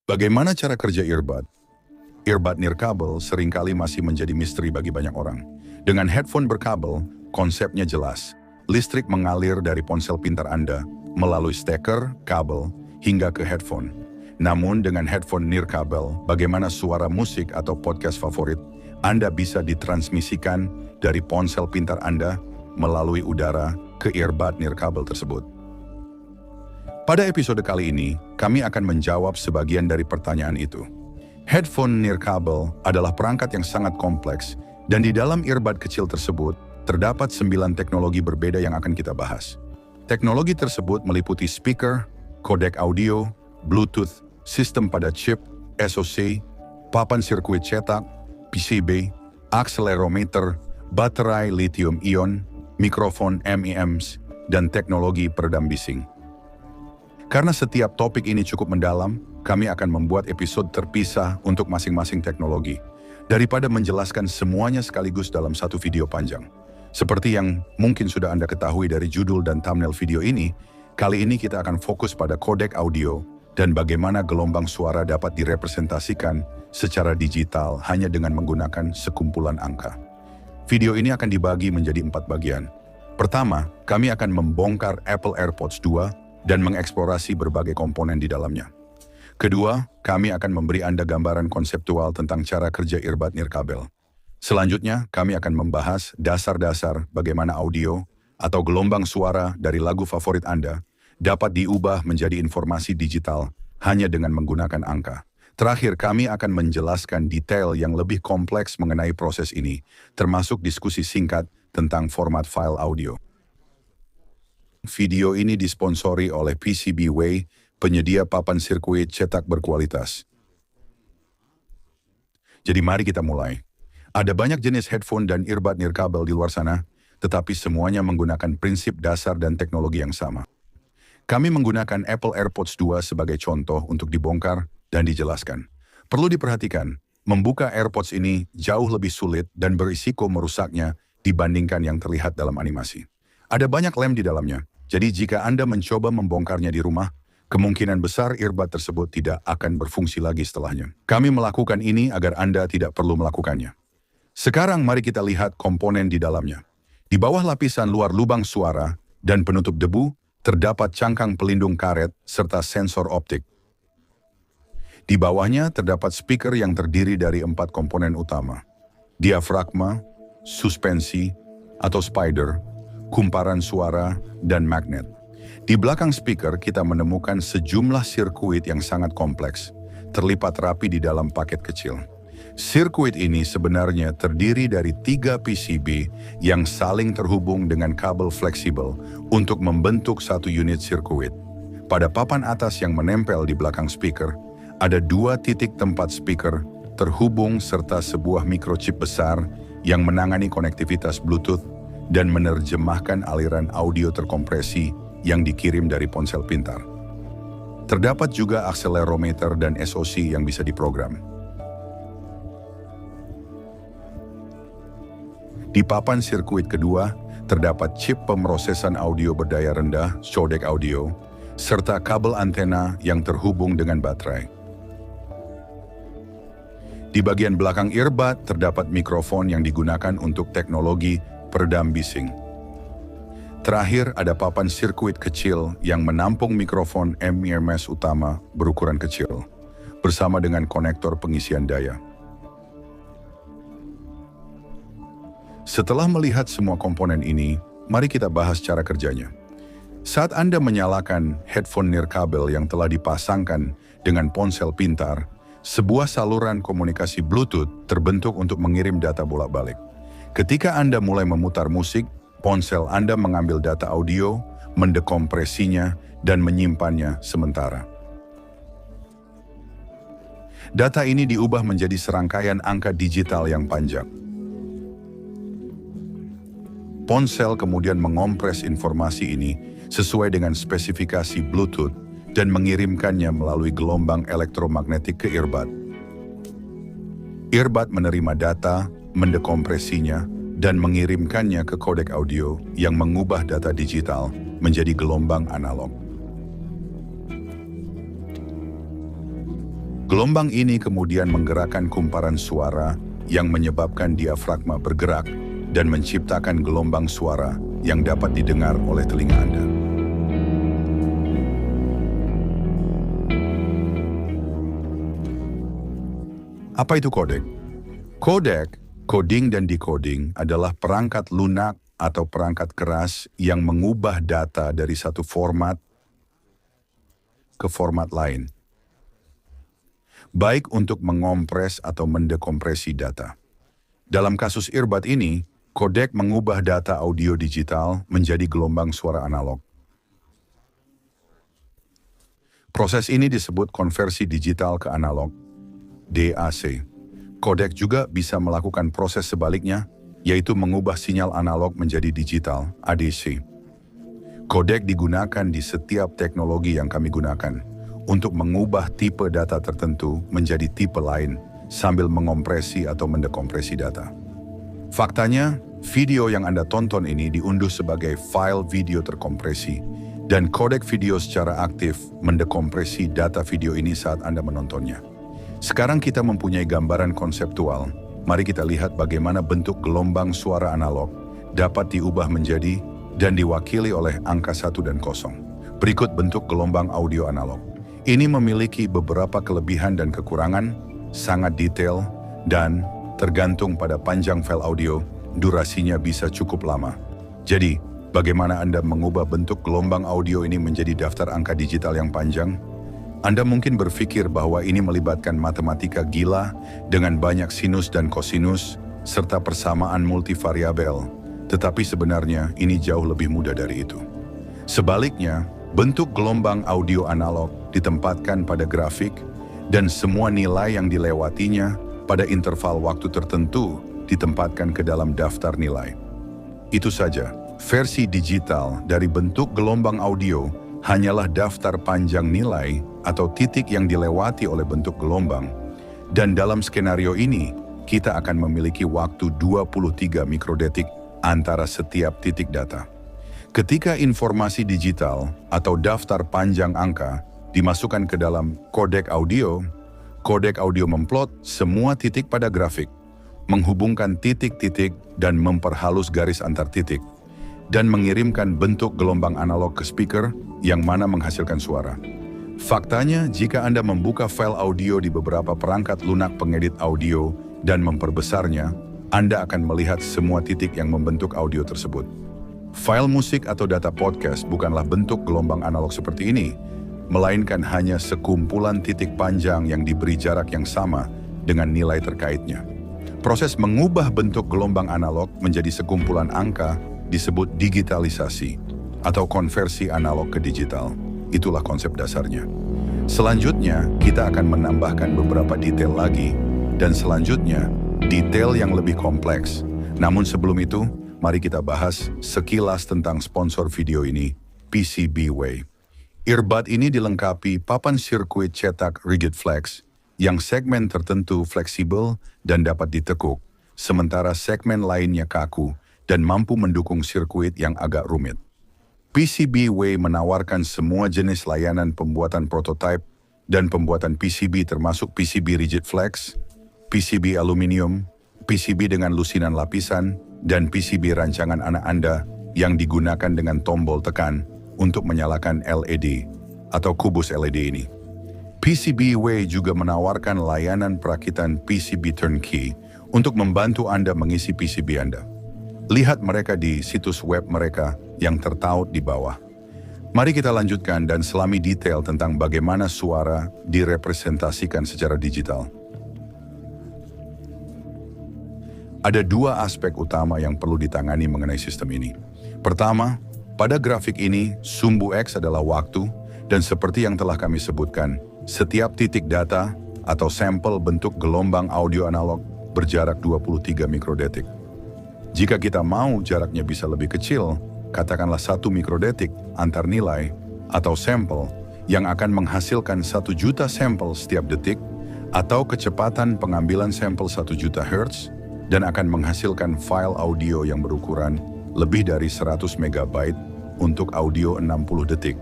Bagaimana cara kerja earbud? Earbud nirkabel seringkali masih menjadi misteri bagi banyak orang. Dengan headphone berkabel, konsepnya jelas. Listrik mengalir dari ponsel pintar Anda, melalui steker, kabel, hingga ke headphone. Namun dengan headphone nirkabel, bagaimana suara musik atau podcast favorit Anda bisa ditransmisikan dari ponsel pintar Anda melalui udara ke earbud nirkabel tersebut. Pada episode kali ini, kami akan menjawab sebagian dari pertanyaan itu. Headphone nirkabel adalah perangkat yang sangat kompleks, dan di dalam earbud kecil tersebut, terdapat 9 teknologi berbeda yang akan kita bahas. Teknologi tersebut meliputi speaker, kodek audio, Bluetooth, sistem pada chip, SoC, papan sirkuit cetak, PCB, akselerometer, baterai lithium-ion, mikrofon MEMS, dan teknologi peredam bising. Karena setiap topik ini cukup mendalam, kami akan membuat episode terpisah untuk masing-masing teknologi, daripada menjelaskan semuanya sekaligus dalam satu video panjang. Seperti yang mungkin sudah Anda ketahui dari judul dan thumbnail video ini, kali ini kita akan fokus pada kodek audio dan bagaimana gelombang suara dapat direpresentasikan secara digital hanya dengan menggunakan sekumpulan angka. Video ini akan dibagi menjadi 4 bagian. Pertama, kami akan membongkar Apple AirPods 2 dan mengeksplorasi berbagai komponen di dalamnya. Kedua, kami akan memberi Anda gambaran konseptual tentang cara kerja earbud nirkabel. Selanjutnya, kami akan membahas dasar-dasar bagaimana audio atau gelombang suara dari lagu favorit Anda dapat diubah menjadi informasi digital hanya dengan menggunakan angka. Terakhir, kami akan menjelaskan detail yang lebih kompleks mengenai proses ini, termasuk diskusi singkat tentang format file audio. Video ini disponsori oleh PCBWay, penyedia papan sirkuit cetak berkualitas. Jadi mari kita mulai. Ada banyak jenis headphone dan earbud nirkabel di luar sana, tetapi semuanya menggunakan prinsip dasar dan teknologi yang sama. Kami menggunakan Apple AirPods 2 sebagai contoh untuk dibongkar dan dijelaskan. Perlu diperhatikan, membuka AirPods ini jauh lebih sulit dan berisiko merusaknya dibandingkan yang terlihat dalam animasi. Ada banyak lem di dalamnya. Jadi jika Anda mencoba membongkarnya di rumah, kemungkinan besar earbud tersebut tidak akan berfungsi lagi setelahnya. Kami melakukan ini agar Anda tidak perlu melakukannya. Sekarang mari kita lihat komponen di dalamnya. Di bawah lapisan luar lubang suara dan penutup debu, terdapat cangkang pelindung karet serta sensor optik. Di bawahnya terdapat speaker yang terdiri dari 4 komponen utama: diafragma, suspensi atau spider, kumparan suara, dan magnet. Di belakang speaker kita menemukan sejumlah sirkuit yang sangat kompleks, terlipat rapi di dalam paket kecil. Sirkuit ini sebenarnya terdiri dari 3 PCB yang saling terhubung dengan kabel fleksibel untuk membentuk satu unit sirkuit. Pada papan atas yang menempel di belakang speaker, ada 2 titik tempat speaker terhubung serta sebuah microchip besar yang menangani konektivitas Bluetooth dan menerjemahkan aliran audio terkompresi yang dikirim dari ponsel pintar. Terdapat juga akselerometer dan SoC yang bisa diprogram. Di papan sirkuit kedua, terdapat chip pemrosesan audio berdaya rendah, codec audio, serta kabel antena yang terhubung dengan baterai. Di bagian belakang earbud, terdapat mikrofon yang digunakan untuk teknologi peredam bising. Terakhir, ada papan sirkuit kecil yang menampung mikrofon MEMS utama berukuran kecil, bersama dengan konektor pengisian daya. Setelah melihat semua komponen ini, mari kita bahas cara kerjanya. Saat Anda menyalakan headphone nirkabel yang telah dipasangkan dengan ponsel pintar, sebuah saluran komunikasi Bluetooth terbentuk untuk mengirim data bolak-balik. Ketika Anda mulai memutar musik, ponsel Anda mengambil data audio, mendekompresinya, dan menyimpannya sementara. Data ini diubah menjadi serangkaian angka digital yang panjang. Ponsel kemudian mengompres informasi ini sesuai dengan spesifikasi Bluetooth dan mengirimkannya melalui gelombang elektromagnetik ke earbud. Earbud menerima data, mendekompresinya, dan mengirimkannya ke kodek audio yang mengubah data digital menjadi gelombang analog. Gelombang ini kemudian menggerakkan kumparan suara yang menyebabkan diafragma bergerak dan menciptakan gelombang suara yang dapat didengar oleh telinga Anda. Apa itu kodek? Kodek, coding dan decoding adalah perangkat lunak atau perangkat keras yang mengubah data dari satu format ke format lain, baik untuk mengompres atau mendekompresi data. Dalam kasus earbud ini, kodek mengubah data audio digital menjadi gelombang suara analog. Proses ini disebut konversi digital ke analog, DAC. Kodek juga bisa melakukan proses sebaliknya, yaitu mengubah sinyal analog menjadi digital, ADC. Kodek digunakan di setiap teknologi yang kami gunakan untuk mengubah tipe data tertentu menjadi tipe lain sambil mengompresi atau mendekompresi data. Faktanya, video yang Anda tonton ini diunduh sebagai file video terkompresi dan kodek video secara aktif mendekompresi data video ini saat Anda menontonnya. Sekarang kita mempunyai gambaran konseptual. Mari kita lihat bagaimana bentuk gelombang suara analog dapat diubah menjadi dan diwakili oleh angka 1 dan 0. Berikut bentuk gelombang audio analog. Ini memiliki beberapa kelebihan dan kekurangan, sangat detail, dan tergantung pada panjang file audio, durasinya bisa cukup lama. Jadi, bagaimana Anda mengubah bentuk gelombang audio ini menjadi daftar angka digital yang panjang? Anda mungkin berpikir bahwa ini melibatkan matematika gila dengan banyak sinus dan kosinus, serta persamaan multivariabel. Tetapi sebenarnya ini jauh lebih mudah dari itu. Sebaliknya, bentuk gelombang audio analog ditempatkan pada grafik dan semua nilai yang dilewatinya pada interval waktu tertentu ditempatkan ke dalam daftar nilai. Itu saja, versi digital dari bentuk gelombang audio hanyalah daftar panjang nilai atau titik yang dilewati oleh bentuk gelombang. Dan dalam skenario ini, kita akan memiliki waktu 23 mikrodetik antara setiap titik data. Ketika informasi digital atau daftar panjang angka dimasukkan ke dalam kodek audio memplot semua titik pada grafik, menghubungkan titik-titik dan memperhalus garis antar titik, dan mengirimkan bentuk gelombang analog ke speaker yang mana menghasilkan suara. Faktanya, jika Anda membuka file audio di beberapa perangkat lunak pengedit audio dan memperbesarnya, Anda akan melihat semua titik yang membentuk audio tersebut. File musik atau data podcast bukanlah bentuk gelombang analog seperti ini, melainkan hanya sekumpulan titik panjang yang diberi jarak yang sama dengan nilai terkaitnya. Proses mengubah bentuk gelombang analog menjadi sekumpulan angka disebut digitalisasi atau konversi analog ke digital. Itulah konsep dasarnya. Selanjutnya, kita akan menambahkan beberapa detail lagi, dan selanjutnya, detail yang lebih kompleks. Namun sebelum itu, mari kita bahas sekilas tentang sponsor video ini, PCBWay. Earbud ini dilengkapi papan sirkuit cetak Rigid Flex yang segmen tertentu fleksibel dan dapat ditekuk, sementara segmen lainnya kaku dan mampu mendukung sirkuit yang agak rumit. PCBWay menawarkan semua jenis layanan pembuatan prototype dan pembuatan PCB termasuk PCB Rigid Flex, PCB aluminium, PCB dengan lusinan lapisan, dan PCB rancangan anak Anda yang digunakan dengan tombol tekan untuk menyalakan LED atau kubus LED ini. PCBWay juga menawarkan layanan perakitan PCB turnkey untuk membantu Anda mengisi PCB Anda. Lihat mereka di situs web mereka yang tertaut di bawah. Mari kita lanjutkan dan selami detail tentang bagaimana suara direpresentasikan secara digital. Ada dua aspek utama yang perlu ditangani mengenai sistem ini. Pertama, pada grafik ini, sumbu X adalah waktu, dan seperti yang telah kami sebutkan, setiap titik data atau sampel bentuk gelombang audio analog berjarak 23 mikrodetik. Jika kita mau jaraknya bisa lebih kecil, katakanlah 1 mikrodetik antar nilai atau sampel yang akan menghasilkan 1 juta sampel setiap detik, atau kecepatan pengambilan sampel 1 juta Hz, dan akan menghasilkan file audio yang berukuran lebih dari 100 MB untuk audio 60 detik.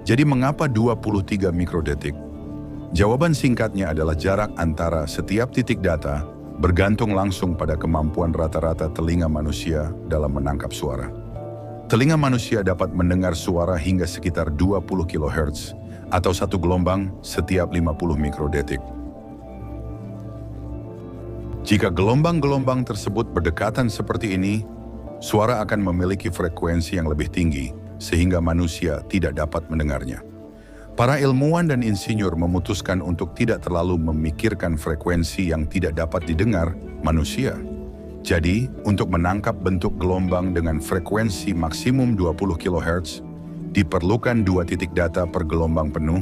Jadi mengapa 23 mikrodetik? Jawaban singkatnya adalah jarak antara setiap titik data bergantung langsung pada kemampuan rata-rata telinga manusia dalam menangkap suara. Telinga manusia dapat mendengar suara hingga sekitar 20 kHz atau satu gelombang setiap 50 mikrodetik. Jika gelombang-gelombang tersebut berdekatan seperti ini, suara akan memiliki frekuensi yang lebih tinggi sehingga manusia tidak dapat mendengarnya. Para ilmuwan dan insinyur memutuskan untuk tidak terlalu memikirkan frekuensi yang tidak dapat didengar manusia. Jadi, untuk menangkap bentuk gelombang dengan frekuensi maksimum 20 kHz, diperlukan 2 titik data per gelombang penuh,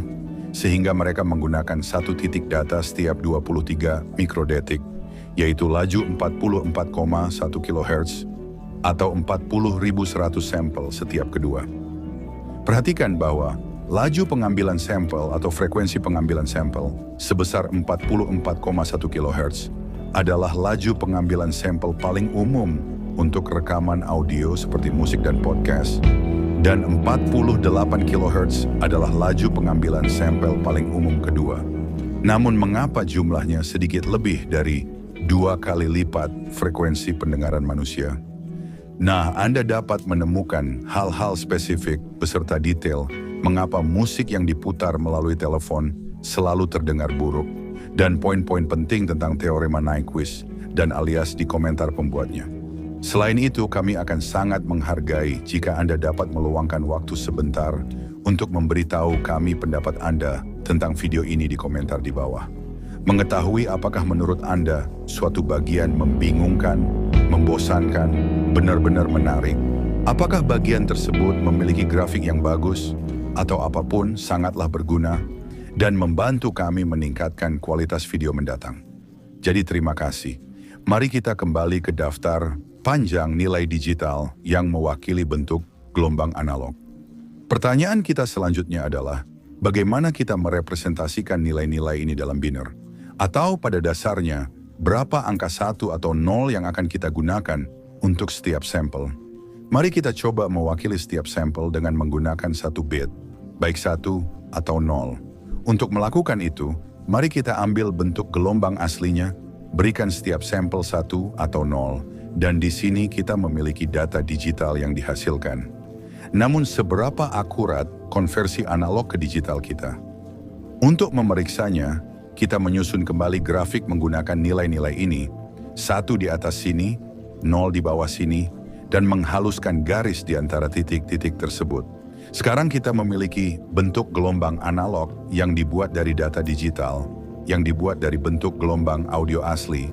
sehingga mereka menggunakan 1 titik data setiap 23 mikrodetik, yaitu laju 44,1 kHz atau 40.100 sampel setiap kedua. Perhatikan bahwa laju pengambilan sampel atau frekuensi pengambilan sampel sebesar 44,1 kHz adalah laju pengambilan sampel paling umum untuk rekaman audio seperti musik dan podcast, dan 48 kHz adalah laju pengambilan sampel paling umum kedua. Namun mengapa jumlahnya sedikit lebih dari 2 kali lipat frekuensi pendengaran manusia? Nah, Anda dapat menemukan hal-hal spesifik beserta detail mengapa musik yang diputar melalui telepon selalu terdengar buruk, dan poin-poin penting tentang teorema Nyquist dan alias di komentar pembuatnya. Selain itu, kami akan sangat menghargai jika Anda dapat meluangkan waktu sebentar untuk memberitahu kami pendapat Anda tentang video ini di komentar di bawah. Mengetahui apakah menurut Anda suatu bagian membingungkan, membosankan, benar-benar menarik. Apakah bagian tersebut memiliki grafik yang bagus, atau apapun sangatlah berguna dan membantu kami meningkatkan kualitas video mendatang. Jadi terima kasih. Mari kita kembali ke daftar panjang nilai digital yang mewakili bentuk gelombang analog. Pertanyaan kita selanjutnya adalah, bagaimana kita merepresentasikan nilai-nilai ini dalam biner? Atau pada dasarnya, berapa angka 1 atau 0 yang akan kita gunakan untuk setiap sampel? Mari kita coba mewakili setiap sampel dengan menggunakan 1 bit, baik 1 atau 0. Untuk melakukan itu, mari kita ambil bentuk gelombang aslinya, berikan setiap sampel 1 atau 0, dan di sini kita memiliki data digital yang dihasilkan. Namun seberapa akurat konversi analog ke digital kita? Untuk memeriksanya, kita menyusun kembali grafik menggunakan nilai-nilai ini, 1 di atas sini, 0 di bawah sini, dan menghaluskan garis di antara titik-titik tersebut. Sekarang kita memiliki bentuk gelombang analog yang dibuat dari data digital, yang dibuat dari bentuk gelombang audio asli,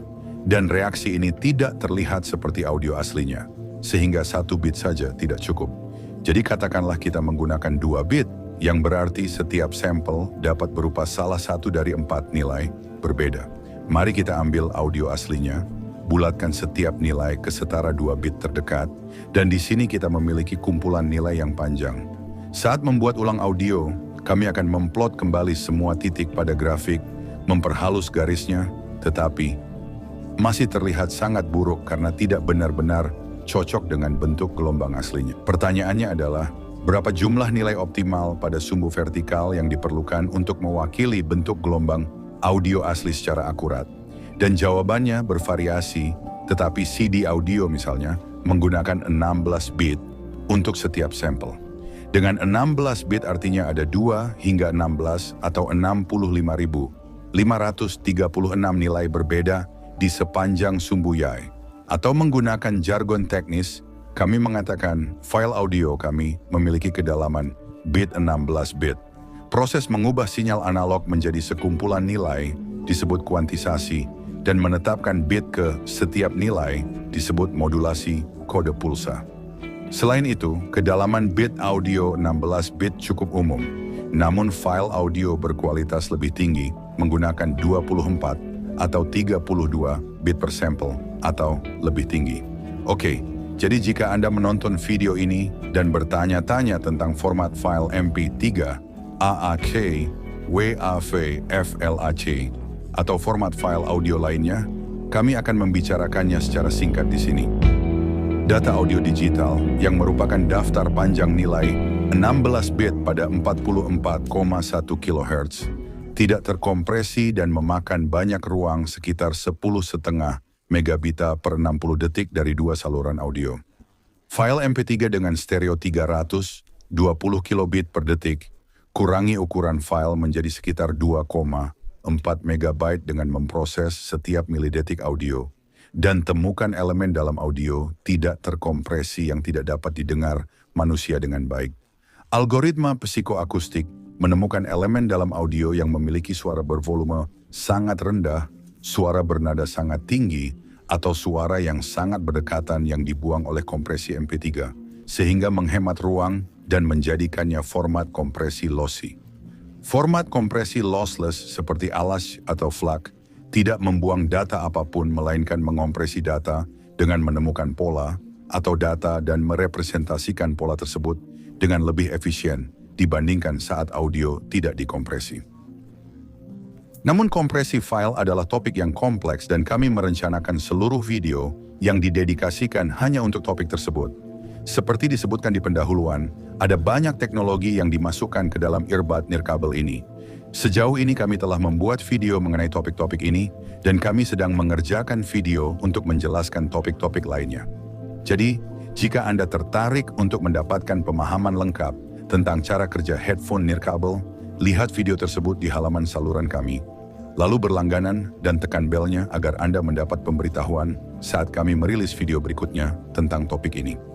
dan reaksi ini tidak terlihat seperti audio aslinya, sehingga 1 bit saja tidak cukup. Jadi katakanlah kita menggunakan 2 bit, yang berarti setiap sampel dapat berupa salah satu dari 4 nilai berbeda. Mari kita ambil audio aslinya, bulatkan setiap nilai ke setara 2 bit terdekat, dan di sini kita memiliki kumpulan nilai yang panjang. Saat membuat ulang audio, kami akan memplot kembali semua titik pada grafik, memperhalus garisnya, tetapi masih terlihat sangat buruk karena tidak benar-benar cocok dengan bentuk gelombang aslinya. Pertanyaannya adalah, berapa jumlah nilai optimal pada sumbu vertikal yang diperlukan untuk mewakili bentuk gelombang audio asli secara akurat? Dan jawabannya bervariasi, tetapi CD audio misalnya menggunakan 16 bit untuk setiap sampel. Dengan 16 bit artinya ada 2 hingga 16 atau 65.536 nilai berbeda di sepanjang sumbu yai. Atau menggunakan jargon teknis, kami mengatakan file audio kami memiliki kedalaman bit 16 bit. Proses mengubah sinyal analog menjadi sekumpulan nilai disebut kuantisasi, dan menetapkan bit ke setiap nilai disebut modulasi kode pulsa. Selain itu, kedalaman bit audio 16 bit cukup umum, namun file audio berkualitas lebih tinggi menggunakan 24 atau 32 bit per sampel atau lebih tinggi. Oke, jadi jika Anda menonton video ini dan bertanya-tanya tentang format file MP3, AAC, WAV, FLAC, atau format file audio lainnya, kami akan membicarakannya secara singkat di sini. Data audio digital yang merupakan daftar panjang nilai 16 bit pada 44,1 kHz tidak terkompresi dan memakan banyak ruang sekitar 10,5 megabita per 60 detik dari dua saluran audio. File MP3 dengan stereo 320 kilobit per detik, kurangi ukuran file menjadi sekitar 2,4 megabyte dengan memproses setiap milidetik audio, dan temukan elemen dalam audio tidak terkompresi yang tidak dapat didengar manusia dengan baik. Algoritma psikoakustik menemukan elemen dalam audio yang memiliki suara bervolume sangat rendah, suara bernada sangat tinggi, atau suara yang sangat berdekatan yang dibuang oleh kompresi MP3, sehingga menghemat ruang dan menjadikannya format kompresi lossy. Format kompresi lossless seperti ALAS atau FLAC tidak membuang data apapun melainkan mengompresi data dengan menemukan pola atau data dan merepresentasikan pola tersebut dengan lebih efisien dibandingkan saat audio tidak dikompresi. Namun kompresi file adalah topik yang kompleks dan kami merencanakan seluruh video yang didedikasikan hanya untuk topik tersebut. Seperti disebutkan di pendahuluan, ada banyak teknologi yang dimasukkan ke dalam earbud nirkabel ini. Sejauh ini kami telah membuat video mengenai topik-topik ini dan kami sedang mengerjakan video untuk menjelaskan topik-topik lainnya. Jadi, jika Anda tertarik untuk mendapatkan pemahaman lengkap tentang cara kerja headphone nirkabel, lihat video tersebut di halaman saluran kami. Lalu berlangganan dan tekan belnya agar Anda mendapat pemberitahuan saat kami merilis video berikutnya tentang topik ini.